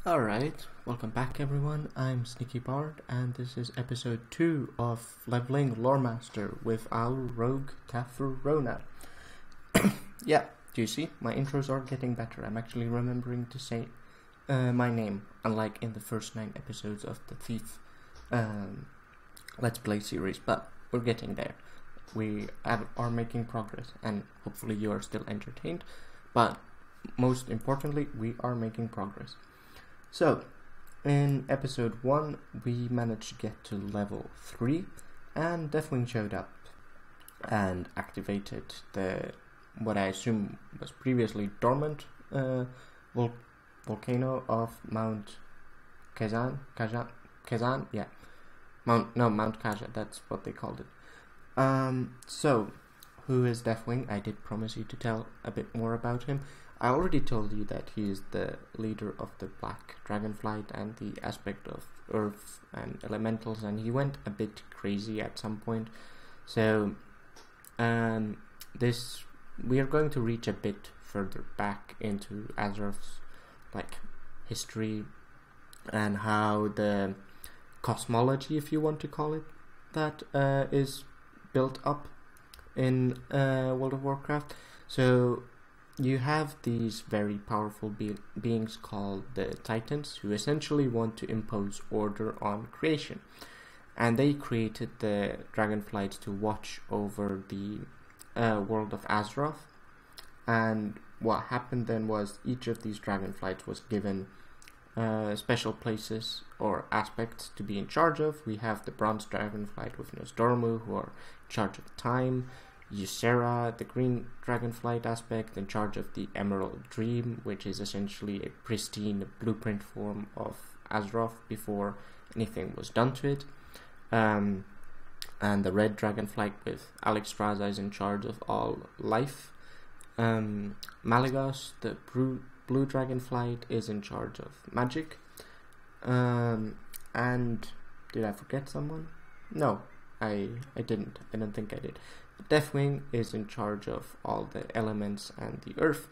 Alright, welcome back everyone, I'm Sneaky Bard and this is episode 2 of leveling Loremaster with our rogue Rona. Yeah, do you see? My intros are getting better. I'm actually remembering to say my name, unlike in the first 9 episodes of the Thief Let's Play series, but we're getting there. We are making progress and hopefully you are still entertained, but most importantly, we are making progress. So, in episode 1, we managed to get to level 3, and Deathwing showed up and activated the, what I assume was previously dormant volcano of Mount Kezan, yeah, Mount Kaja, that's what they called it. So, who is Deathwing? I did promise you to tell a bit more about him. I already told you that he is the leader of the Black Dragonflight and the aspect of Earth and Elementals, and he went a bit crazy at some point. So, we are going to reach a bit further back into Azeroth's history and how the cosmology, if you want to call it that, is built up in World of Warcraft. So you have these very powerful beings called the Titans, who essentially want to impose order on creation. And they created the Dragonflights to watch over the world of Azeroth. And what happened then was each of these Dragonflights was given special places or aspects to be in charge of. We have the Bronze Dragonflight with Nosdormu, who are in charge of time. Ysera, the Green Dragonflight aspect, in charge of the Emerald Dream, which is essentially a pristine blueprint form of Azeroth before anything was done to it. And the Red Dragonflight with Alexstrasza is in charge of all life. Malygos, the Blue Dragonflight, is in charge of magic. And did I forget someone? No, I didn't. I don't think I did. Deathwing is in charge of all the elements and the earth,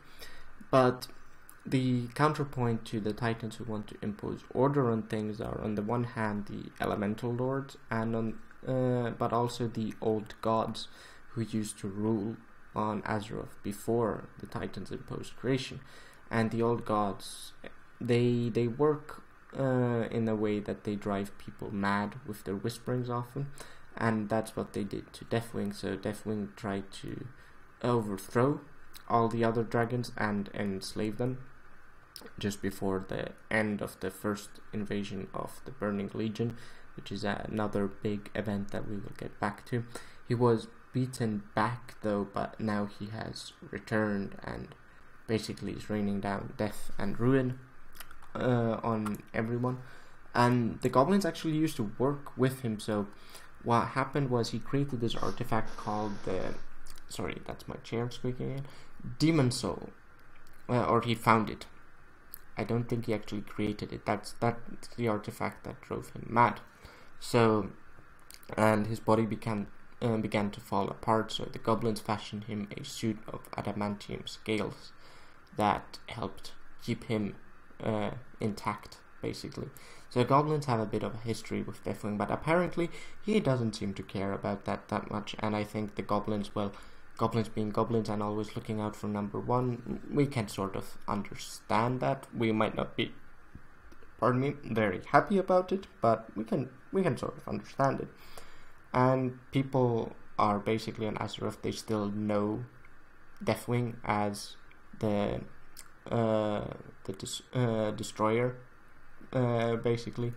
but the counterpoint to the Titans who want to impose order on things are, on the one hand, the Elemental Lords, and but also the old gods who used to rule on Azeroth before the Titans imposed creation. And the old gods, they work in a way that they drive people mad with their whisperings often. And that's what they did to Deathwing. So Deathwing tried to overthrow all the other dragons and enslave them just before the end of the first invasion of the Burning Legion, which is another big event that we will get back to. He was beaten back though, but now he has returned and basically is raining down death and ruin on everyone. And the goblins actually used to work with him, so what happened was he created this artifact called the... Sorry, that's my chair squeaking again. Demon Soul. Or he found it. I don't think he actually created it. That's the artifact that drove him mad. So, and his body began to fall apart, so the goblins fashioned him a suit of adamantium scales that helped keep him intact, basically. So goblins have a bit of a history with Deathwing, but apparently he doesn't seem to care about that much, and I think the goblins, well, goblins being goblins and always looking out for number one, we can sort of understand that. We might not be, very happy about it, but we can sort of understand it. And people are basically on Azeroth, they still know Deathwing as the destroyer, basically,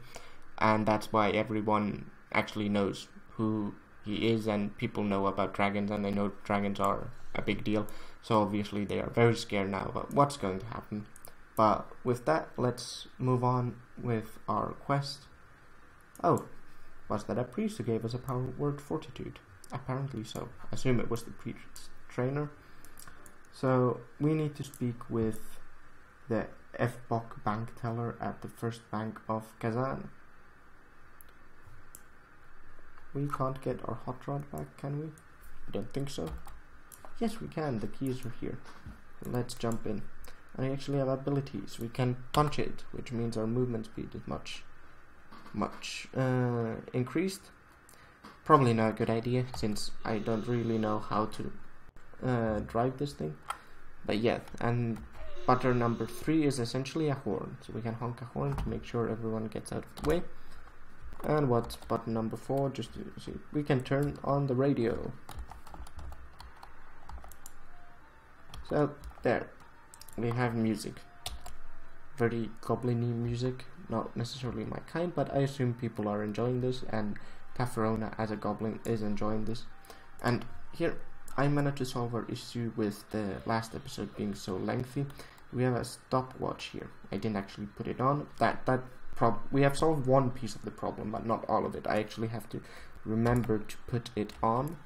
and that's why everyone actually knows who he is, and people know about dragons, and they know dragons are a big deal, so obviously they are very scared now about what's going to happen. But with that, let's move on with our quest. Oh, was that a priest who gave us a power word Fortitude? Apparently so. I assume it was the priest's trainer. So we need to speak with the FBOC bank teller at the first bank of Kezan. We can't get our hot rod back, can we? I don't think so. Yes, we can. The keys are here. Let's jump in. I actually have abilities. We can punch it, which means our movement speed is much increased. Probably not a good idea, since I don't really know how to drive this thing. But yeah, and butter number 3 is essentially a horn, so we can honk a horn to make sure everyone gets out of the way. And what's button number 4? Just to see, we can turn on the radio. So there, we have music. Very goblin-y music, not necessarily my kind, but I assume people are enjoying this, and Tafarona as a goblin is enjoying this. And here I managed to solve our issue with the last episode being so lengthy. We have a stopwatch here. I didn't actually put it on. We have solved one piece of the problem, but not all of it. I actually have to remember to put it on,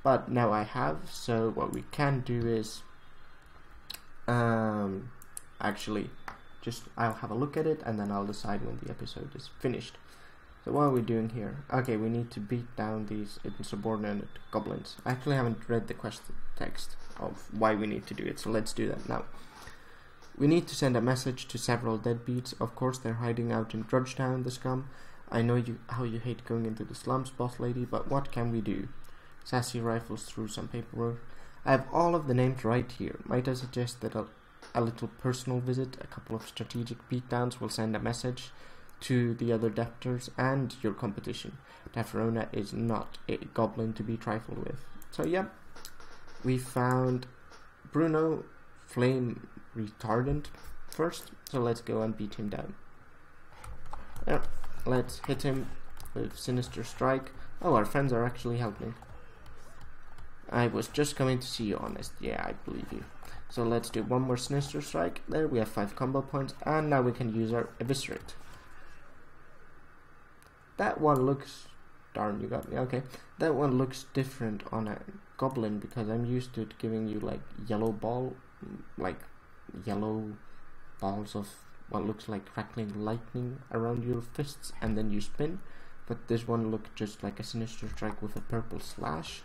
but now I have. So what we can do is actually just I'll have a look at it and then I'll decide when the episode is finished. So what are we doing here? Okay, we need to beat down these insubordinate goblins. I actually haven't read the quest text of why we need to do it, so let's do that now. We need to send a message to several deadbeats. Of course, they're hiding out in Drudgetown, the scum. I know how you hate going into the slums, boss lady, but what can we do? Sassy rifles through some paperwork. I have all of the names right here. Might I suggest that a little personal visit, a couple of strategic beatdowns will send a message to the other debtors and your competition. Tafarona is not a goblin to be trifled with. So yeah, we found Bruno Flame Retardant first, so let's go and beat him down. Yeah, let's hit him with Sinister Strike. Oh, our friends are actually helping. I was just coming to see you, honest. Yeah, I believe you. So let's do one more Sinister Strike. There, we have 5 combo points, and now we can use our Eviscerate. That one looks... Darn, you got me. Okay. That one looks different on a goblin, because I'm used to it giving you, like, yellow balls of what looks like crackling lightning around your fists, and then you spin. But this one looked just like a Sinister Strike with a purple slash.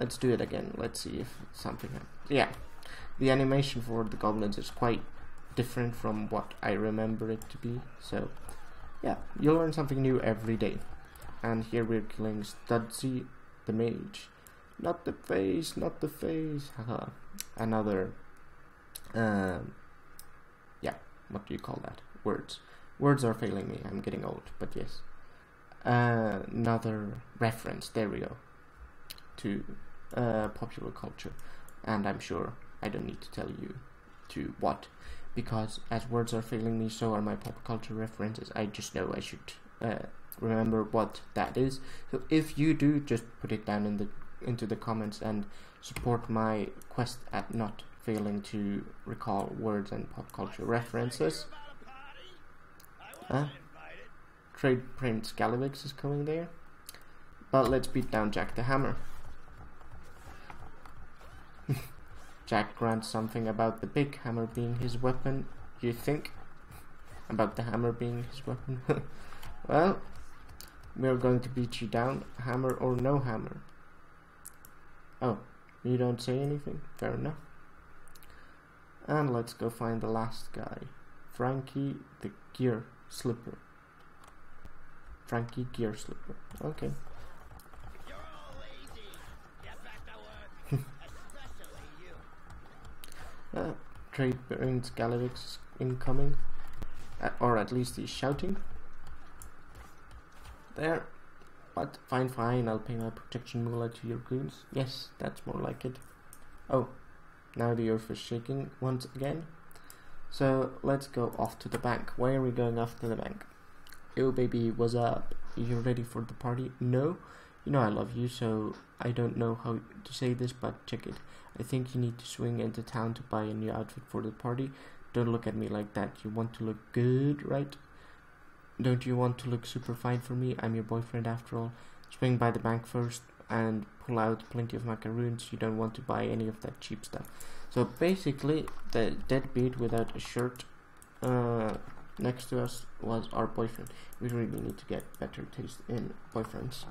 Let's do it again. Let's see if something happens. Yeah, the animation for the goblins is quite different from what I remember it to be. So, yeah, you'll learn something new every day. And here we're killing Studsy the mage. Not the face, not the face. Haha. Another, yeah, what do you call that? Words. Words are failing me. I'm getting old, but yes. Another reference. There we go. To popular culture, and I'm sure I don't need to tell you to what, because as words are failing me, so are my pop culture references. I just know I should remember what that is. So if you do, just put it down into the comments and support my quest at not failing to recall words and pop culture references. Trade Prince Galivix is coming there, but let's beat down Jack the Hammer. Jack grants something about the big hammer being his weapon. You think? About the hammer being his weapon? Well, we're going to beat you down, hammer or no hammer. Oh, you don't say anything? Fair enough. And let's go find the last guy. Frankie the Gear Slipper. Frankie Gear Slipper. Okay. Trade Prince Galivix incoming, or at least he's shouting. There, but fine, I'll pay my protection moolah to your goons. Yes, that's more like it. Oh, now the earth is shaking once again. So let's go off to the bank. Why are we going off to the bank? Yo baby, what's up? You ready for the party? No? You know I love you, so I don't know how to say this, but check it. I think you need to swing into town to buy a new outfit for the party. Don't look at me like that. You want to look good, right? Don't you want to look super fine for me? I'm your boyfriend after all. Swing by the bank first and pull out plenty of macaroons. You don't want to buy any of that cheap stuff. So basically, the deadbeat without a shirt next to us was our boyfriend. We really need to get better taste in boyfriends.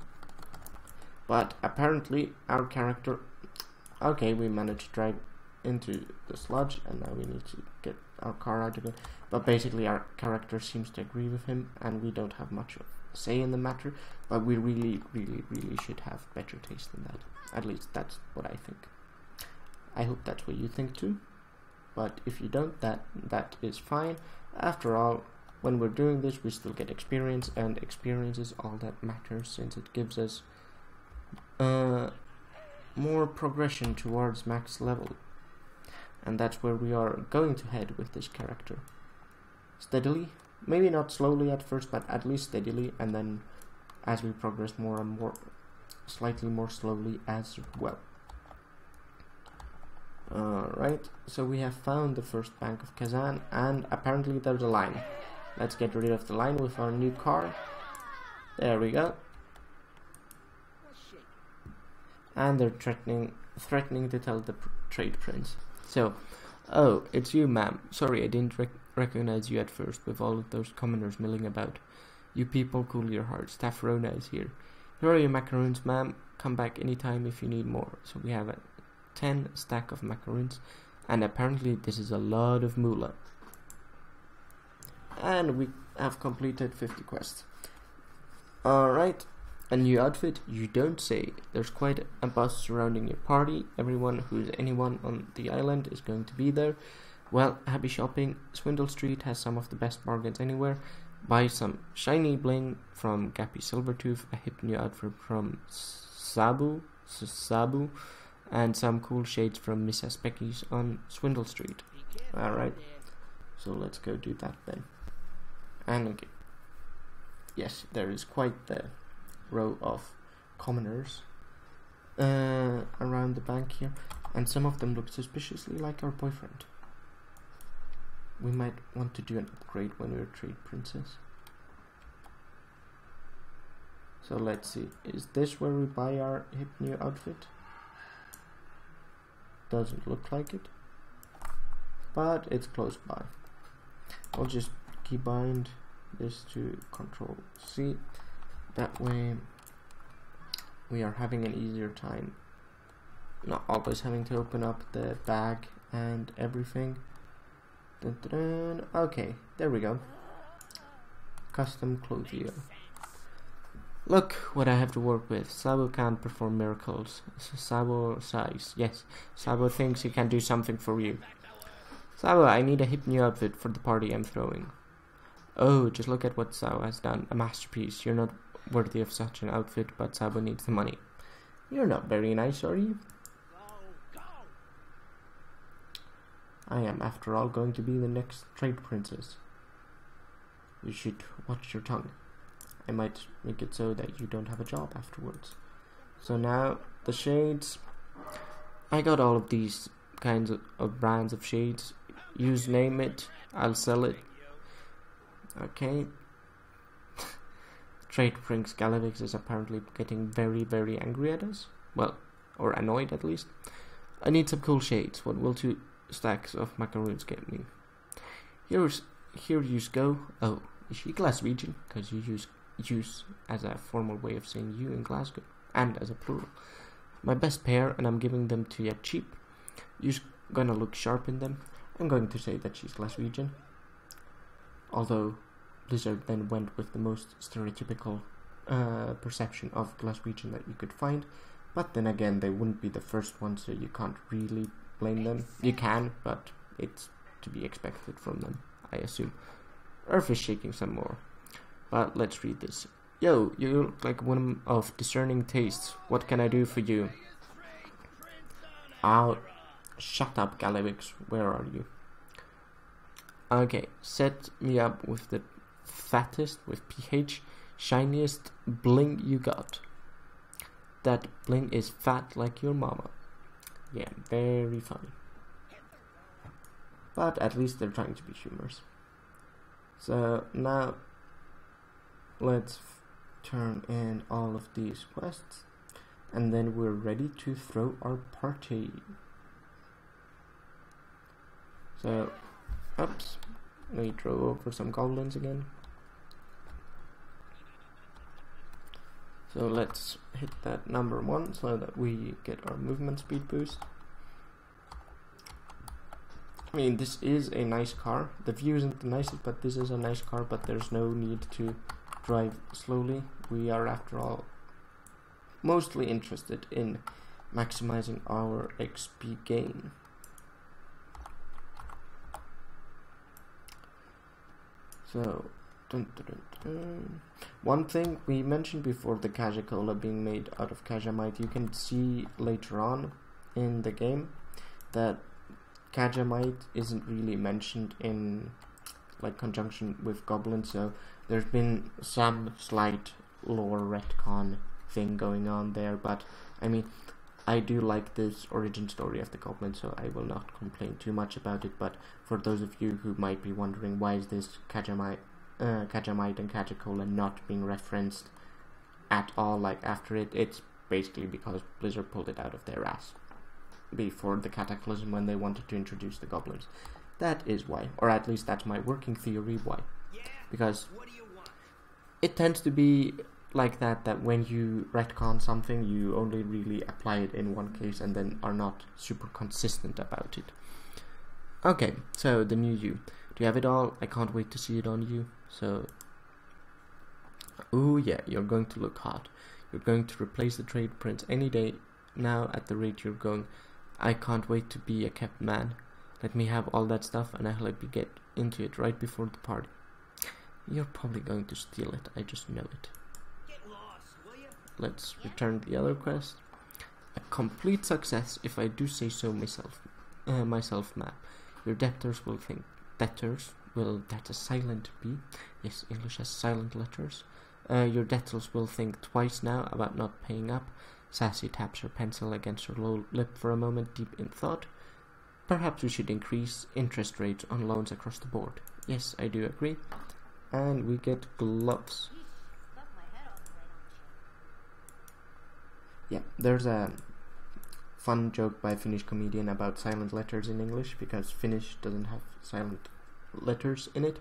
But apparently our character Okay, we managed to drag into the sludge, and now we need to get our car out of it. But basically our character seems to agree with him, and we don't have much of a say in the matter, but we really should have better taste than that. At least that's what I think. I hope that's what you think too, but if you don't, that is fine. After all, when we're doing this, we still get experience, and experience is all that matters, since it gives us more progression towards max level. And that's where we are going to head with this character. Steadily, maybe not slowly at first, but at least steadily, and then as we progress more and more, slightly more slowly as well. Alright, so we have found the first bank of Kezan, and apparently there's a line. Let's get rid of the line with our new car. There we go. And they're threatening to tell the trade prince. So, oh, it's you, ma'am. Sorry, I didn't recognize you at first with all of those commoners milling about. You people, cool your hearts. Staff Rona is here. Here are your macaroons, ma'am. Come back anytime if you need more. So we have a 10 stack of macaroons, and apparently this is a lot of moolah. And we have completed 50 quests. Alright, a new outfit? You don't say. There's quite a buzz surrounding your party. Anyone on the island is going to be there. Well, happy shopping. Swindle Street has some of the best bargains anywhere. Buy some shiny bling from Gappy Silvertooth, a hip new outfit from Sabu, and some cool shades from Mrs. Becky's on Swindle Street. Alright, so let's go do that then. And okay. Yes, there is quite the row of commoners around the bank here, and some of them look suspiciously like our boyfriend. We might want to do an upgrade when we're trade princess. So let's see, is this where we buy our hip new outfit? Doesn't look like it, but it's close by. I'll just keybind this to Control C. That way we are having an easier time, not always having to open up the bag and everything. Dun, dun, dun. Okay, there we go. Custom clothier. Look what I have to work with. Sabo can't perform miracles. Sabo sighs. Yes, Sabo thinks he can do something for you. Sabo, I need a hip new outfit for the party I'm throwing. Oh, just look at what Sabo has done. A masterpiece. You're not worthy of such an outfit, but Sabo needs the money. You're not very nice, are you? I am, after all, going to be the next trade princess. You should watch your tongue. I might make it so that you don't have a job afterwards. So now, the shades. I got all of these kinds of brands of shades. You name it, I'll sell it. Okay. Trade Prince Galavix is apparently getting very angry at us. Well, or annoyed at least. I need some cool shades. What will 2 stacks of macaroons get me? Here you go. Oh, is she Glaswegian? Because you use as a formal way of saying you in Glasgow, and as a plural. My best pair, and I'm giving them to you cheap. You're gonna look sharp in them. I'm going to say that she's Glaswegian. Although Blizzard then went with the most stereotypical perception of Glaswegian that you could find. But then again, they wouldn't be the first one, so you can't really blame them. You can, but it's to be expected from them, I assume. Earth is shaking some more. But let's read this. Yo, you look like a woman of discerning tastes. What can I do for you? Shut up, Galavix. Where are you? Okay, set me up with the fattest, with PH, shiniest bling you got. That bling is fat like your mama. Yeah, very funny. But at least they're trying to be humorous. So now let's turn in all of these quests, and then we're ready to throw our party. So, oops, we drove over some goblins again. So let's hit that number 1 so that we get our movement speed boost. I mean, this is a nice car. The view isn't the nicest, but this is a nice car, but there's no need to drive slowly. We are, after all, mostly interested in maximizing our XP gain. So, one thing we mentioned before, the Caja-Cola being made out of Cajamite. You can see later on in the game that Cajamite isn't really mentioned in like conjunction with Goblin, so there's been some slight lore retcon thing going on there, but I mean, I do like this origin story of the Goblin, so I will not complain too much about it. But for those of you who might be wondering why is this Cajamite and Caja-Cola not being referenced at all, like after it, it's basically because Blizzard pulled it out of their ass before the Cataclysm when they wanted to introduce the Goblins. That is why, or at least that's my working theory why. Because it tends to be like that when you retcon something, you only really apply it in one case and then are not super consistent about it. Okay, so the new you. Do you have it all? I can't wait to see it on you. So, ooh yeah, you're going to look hot. You're going to replace the trade prince any day now at the rate you're going. I can't wait to be a kept man. Let me have all that stuff and I'll help you get into it right before the party. You're probably going to steal it, I just know it. Get lost, will you? Let's return the other quest. A complete success, if I do say so myself, ma'am. Your debtors will think. Debtors? Will that a silent B? Yes, English has silent letters. Your debtors will think twice now about not paying up. Sassy taps her pencil against her low lip for a moment, deep in thought. Perhaps we should increase interest rates on loans across the board. Yes, I do agree. And we get gloves. Yeah, there's a fun joke by a Finnish comedian about silent letters in English, because Finnish doesn't have silent letters in it.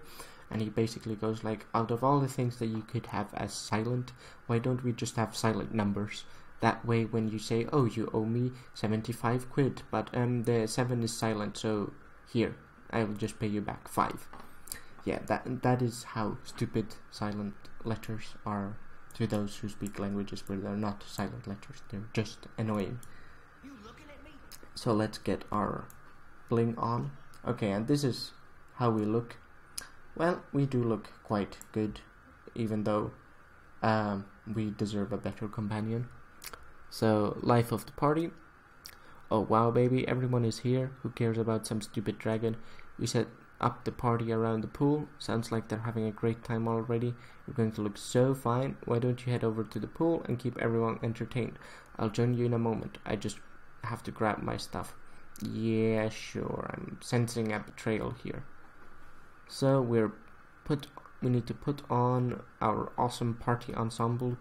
And he basically goes like, out of all the things that you could have as silent, why don't we just have silent numbers? That way when you say, oh, you owe me 75 quid, but the 7 is silent, so here, I will just pay you back 5. Yeah, that is how stupid silent letters are to those who speak languages where they're not silent letters. They're just annoying. You looking at me? So let's get our bling on. Okay, and this is how we look. Well, we do look quite good, even though we deserve a better companion. So, life of the party. Oh wow, baby, everyone is here. Who cares about some stupid dragon? We set up the party around the pool. Sounds like they're having a great time already. You're going to look so fine. Why don't you head over to the pool and keep everyone entertained? I'll join you in a moment. I just have to grab my stuff. Yeah, sure. I'm sensing a betrayal here. So we need to put on our awesome party ensemble,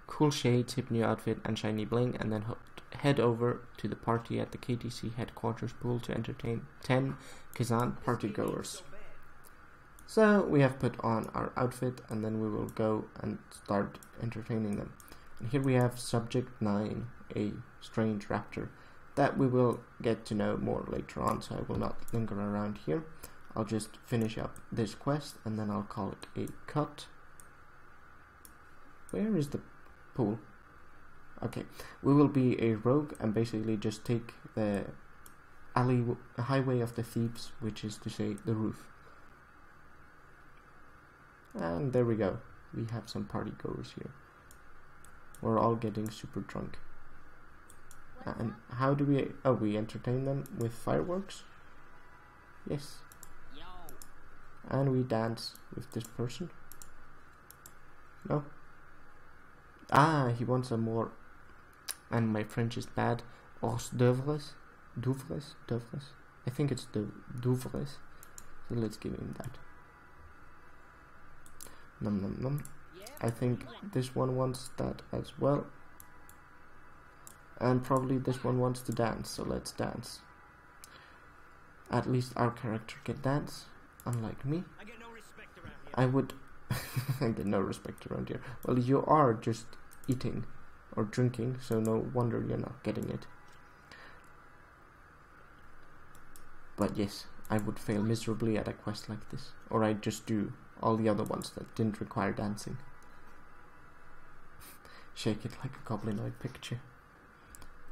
cool shades, hip new outfit, and shiny bling, and then head over to the party at the KTC headquarters pool to entertain 10 Kezan partygoers. So we have put on our outfit, and then we will go and start entertaining them. And here we have Subject 9, a strange raptor, that we will get to know more later on, so I will not linger around here. I'll just finish up this quest, and then I'll call it a cut. Where is the pool? Okay, we will be a rogue and basically just take the highway of the thieves, which is to say the roof. And there we go. We have some party goers here. We're all getting super drunk. And how do we... Oh, we entertain them with fireworks? Yes. And we dance with this person. No? Ah, he wants a more... And my French is bad. Hors d'oeuvres? D'oeuvres? I think it's the d'oeuvres. So let's give him that. Nom nom nom. I think this one wants that as well. And probably this one wants to dance, so let's dance. At least our character can dance, unlike me. I get no respect around here. I would... I get no respect around here. Well, you are just eating or drinking, so no wonder you're not getting it. But yes, I would fail miserably at a quest like this, or I'd just do all the other ones that didn't require dancing. Shake it like a goblinoid picture.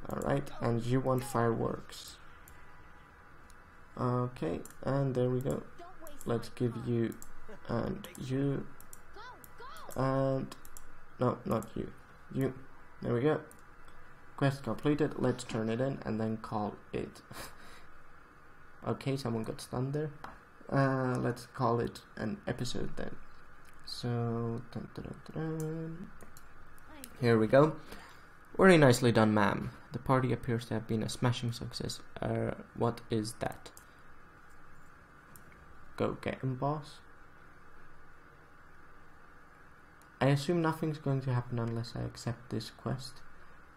Alright, and you want fireworks. Okay, and there we go. Let's give you, and you, and, no, not you, you. There we go. Quest completed. Let's turn it in and then call it. Okay, someone got stunned there. Let's call it an episode then. So, dun, dun, dun, dun. Here we go. Very nicely done, ma'am. The party appears to have been a smashing success. What is that? Go get him, boss. I assume nothing's going to happen unless I accept this quest.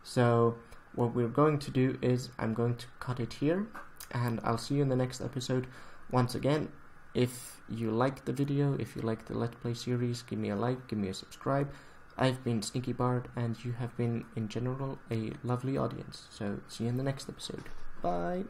So what we're going to do is I'm going to cut it here, and I'll see you in the next episode. Once again, if you like the video, if you like the Let's Play series, give me a like, give me a subscribe. I've been Sneaky Bard, and you have been, in general, a lovely audience. So see you in the next episode. Bye!